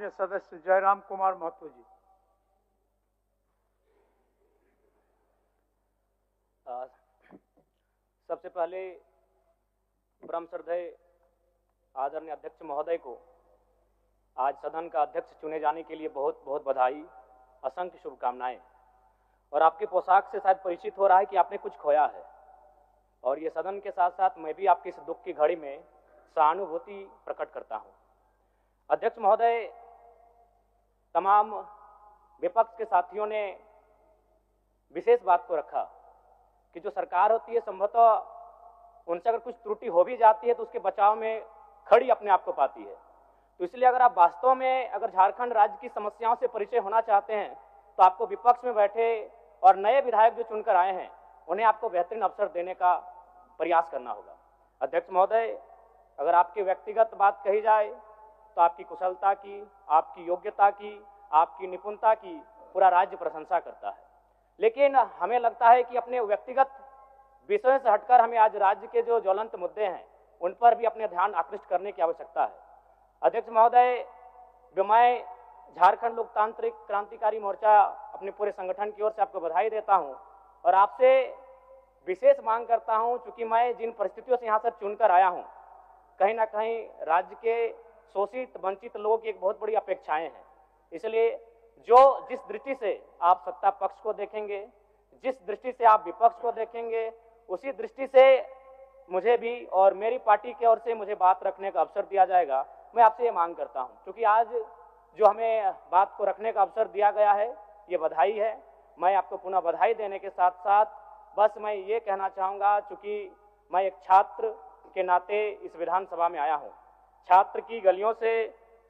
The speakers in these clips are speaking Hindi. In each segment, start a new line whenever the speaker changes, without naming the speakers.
माननीय सदस्य जयराम कुमार महतो जी।
सबसे पहले परम श्रद्धेय आदरणीय अध्यक्ष महोदय को आज सदन का अध्यक्ष चुने जाने के लिए बहुत बहुत बधाई, असंख्य शुभकामनाएं। और आपके पोशाक से शायद परिचित हो रहा है कि आपने कुछ खोया है, और ये सदन के साथ साथ मैं भी आपकी इस दुख की घड़ी में सहानुभूति प्रकट करता हूं। अध्यक्ष महोदय, तमाम विपक्ष के साथियों ने विशेष बात को रखा कि जो सरकार होती है संभवतः उनसे अगर कुछ त्रुटि हो भी जाती है तो उसके बचाव में खड़ी अपने आप को पाती है। तो इसलिए अगर आप वास्तव में अगर झारखंड राज्य की समस्याओं से परिचय होना चाहते हैं तो आपको विपक्ष में बैठे और नए विधायक जो चुनकर आए हैं उन्हें आपको बेहतरीन अवसर देने का प्रयास करना होगा। अध्यक्ष महोदय, अगर आपकी व्यक्तिगत बात कही जाए तो आपकी कुशलता की, आपकी योग्यता की, आपकी निपुणता की पूरा राज्य प्रशंसा करता है, लेकिन हमें लगता है कि अपने व्यक्तिगत विषयों से हटकर हमें आज राज्य के जो ज्वलंत मुद्दे हैं उन पर भी अपने ध्यान आकृष्ट करने की आवश्यकता है। अध्यक्ष महोदय, मैं झारखंड लोकतांत्रिक क्रांतिकारी मोर्चा अपने पूरे संगठन की ओर से आपको बधाई देता हूं और आपसे विशेष मांग करता हूं, चूंकि मैं जिन परिस्थितियों से यहां से चुनकर आया हूं, कहीं ना कहीं राज्य के शोषित वंचित लोगों की एक बहुत बड़ी अपेक्षाएं हैं। इसलिए जिस दृष्टि से आप सत्ता पक्ष को देखेंगे, जिस दृष्टि से आप विपक्ष को देखेंगे, उसी दृष्टि से मुझे भी और मेरी पार्टी की ओर से मुझे बात रखने का अवसर दिया जाएगा। मैं आपसे ये मांग करता हूं, क्योंकि आज जो हमें बात को रखने का अवसर दिया गया है ये बधाई है। मैं आपको पुनः बधाई देने के साथ साथ बस मैं ये कहना चाहूँगा, चूँकि मैं एक छात्र के नाते इस विधानसभा में आया हूँ, छात्र की गलियों से,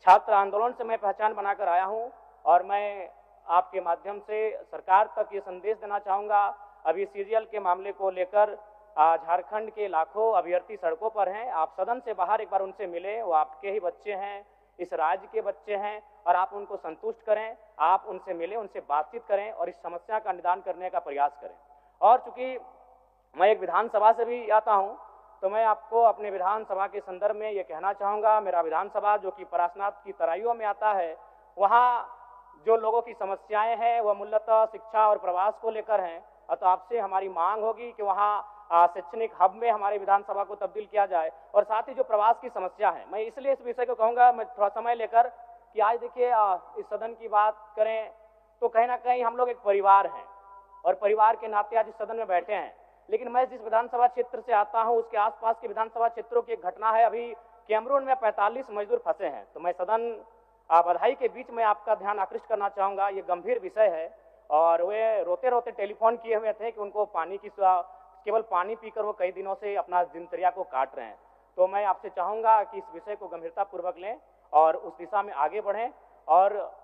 छात्र आंदोलन से मैं पहचान बनाकर आया हूँ, और मैं आपके माध्यम से सरकार तक ये संदेश देना चाहूँगा। अभी सीरियल के मामले को लेकर झारखंड के लाखों अभ्यर्थी सड़कों पर हैं। आप सदन से बाहर एक बार उनसे मिले, वो आपके ही बच्चे हैं, इस राज्य के बच्चे हैं, और आप उनको संतुष्ट करें, आप उनसे मिलें, उनसे बातचीत करें और इस समस्या का निदान करने का प्रयास करें। और चूंकि मैं एक विधानसभा से भी आता हूँ तो मैं आपको अपने विधानसभा के संदर्भ में ये कहना चाहूँगा, मेरा विधानसभा जो कि परासनाथ की तराइयों में आता है, वहाँ जो लोगों की समस्याएं हैं वह मूलतः शिक्षा और प्रवास को लेकर हैं। तो आपसे हमारी मांग होगी कि वहाँ शैक्षणिक हब में हमारे विधानसभा को तब्दील किया जाए, और साथ ही जो प्रवास की समस्या है, मैं इसलिए इस विषय को कहूँगा, मैं थोड़ा समय लेकर, कि आज देखिए इस सदन की बात करें तो कहीं ना कहीं हम लोग एक परिवार हैं और परिवार के नाते आज इस सदन में बैठे हैं। लेकिन मैं जिस विधानसभा क्षेत्र से आता हूं उसके आसपास के विधानसभा क्षेत्रों की एक घटना है, अभी कैमरून में 45 मजदूर फंसे हैं। तो मैं सदन बधाई के बीच में आपका ध्यान आकृष्ट करना चाहूँगा, ये गंभीर विषय है, और वे रोते रोते टेलीफोन किए हुए थे कि उनको पानी की, केवल पानी पीकर वो कई दिनों से अपना दिनचर्या को काट रहे हैं। तो मैं आपसे चाहूँगा कि इस विषय को गंभीरतापूर्वक लें और उस दिशा में आगे बढ़ें, और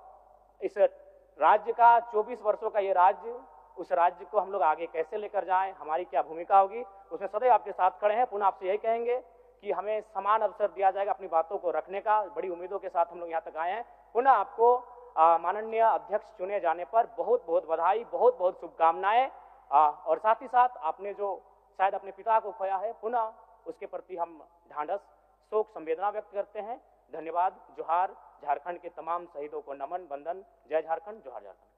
इस राज्य का 24 वर्षों का ये राज्य, उस राज्य को हम लोग आगे कैसे लेकर जाएं, हमारी क्या भूमिका होगी, उसमें सदैव आपके साथ खड़े हैं। पुनः आपसे यही कहेंगे कि हमें समान अवसर दिया जाएगा अपनी बातों को रखने का। बड़ी उम्मीदों के साथ हम लोग यहाँ तक आए हैं। पुनः आपको माननीय अध्यक्ष चुने जाने पर बहुत बहुत बधाई, बहुत बहुत शुभकामनाएं, और साथ ही साथ आपने जो शायद अपने पिता को खोया है, पुनः उसके प्रति हम ढांढस, शोक, संवेदना व्यक्त करते हैं। धन्यवाद। जोहार। झारखंड के तमाम शहीदों को नमन, वंदन। जय झारखंड, जोहार झारखंड।